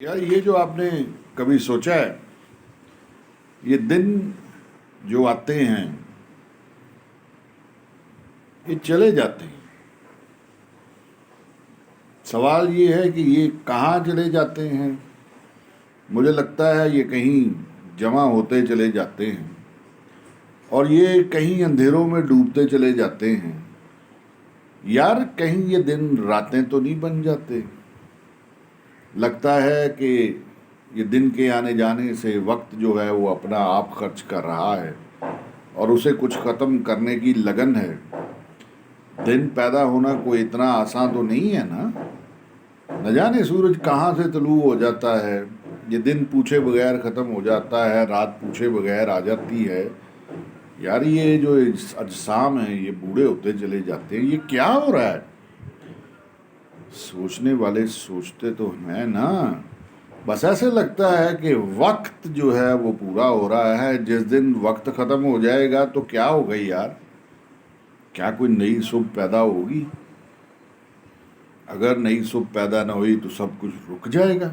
यार ये जो आपने कभी सोचा है, ये दिन जो आते हैं ये चले जाते हैं। सवाल ये है कि ये कहाँ चले जाते हैं। मुझे लगता है ये कहीं जमा होते चले जाते हैं और ये कहीं अंधेरों में डूबते चले जाते हैं। यार कहीं ये दिन रातें तो नहीं बन जाते। लगता है कि ये दिन के आने जाने से वक्त जो है वो अपना आप खर्च कर रहा है और उसे कुछ ख़त्म करने की लगन है। दिन पैदा होना कोई इतना आसान तो नहीं है ना। न जाने सूरज कहाँ से तलू हो जाता है, ये दिन पूछे बगैर ख़त्म हो जाता है, रात पूछे बगैर आ जाती है। यार ये जो अजसाम है ये बूढ़े होते चले जाते हैं, ये क्या हो रहा है। सोचने वाले सोचते तो हैं ना। बस ऐसे लगता है कि वक्त जो है वो पूरा हो रहा है। जिस दिन वक्त ख़त्म हो जाएगा तो क्या हो गई यार, क्या कोई नई सुबह पैदा होगी। अगर नई सुबह पैदा ना हुई तो सब कुछ रुक जाएगा,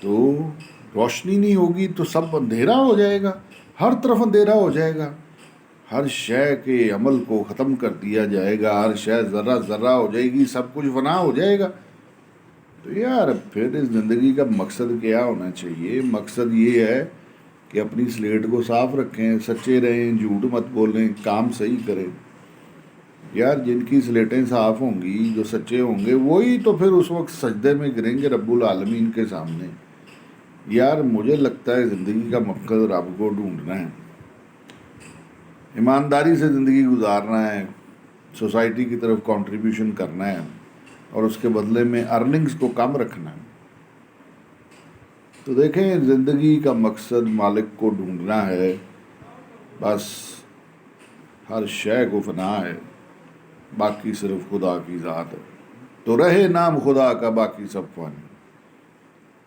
तो रोशनी नहीं होगी तो सब अंधेरा हो जाएगा, हर तरफ अंधेरा हो जाएगा, हर शय के अमल को ख़त्म कर दिया जाएगा, हर शय ज़र्रा ज़र्रा हो जाएगी, सब कुछ फना हो जाएगा। तो यार फिर इस ज़िंदगी का मकसद क्या होना चाहिए। मकसद ये है कि अपनी स्लेट को साफ़ रखें, सच्चे रहें, झूठ मत बोलें, काम सही करें। यार जिनकी स्लेटें साफ़ होंगी, जो सच्चे होंगे, वही तो फिर उस वक्त सजदे में गिरेंगे रब्बुल आलमीन के सामने। यार मुझे लगता है ज़िंदगी का मकसद रब को ढूंढना है, ईमानदारी से ज़िंदगी गुजारना है, सोसाइटी की तरफ कंट्रीब्यूशन करना है और उसके बदले में अर्निंग्स को कम रखना है। तो देखें, ज़िंदगी का मकसद मालिक को ढूंढना है, बस हर शय को फना है, बाकी सिर्फ खुदा की ज़ात है। तो रहे नाम खुदा का, बाकी सब Fani.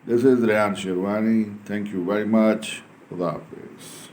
This is Rehan sherwani, thank you very much, खुदा हाफिज़।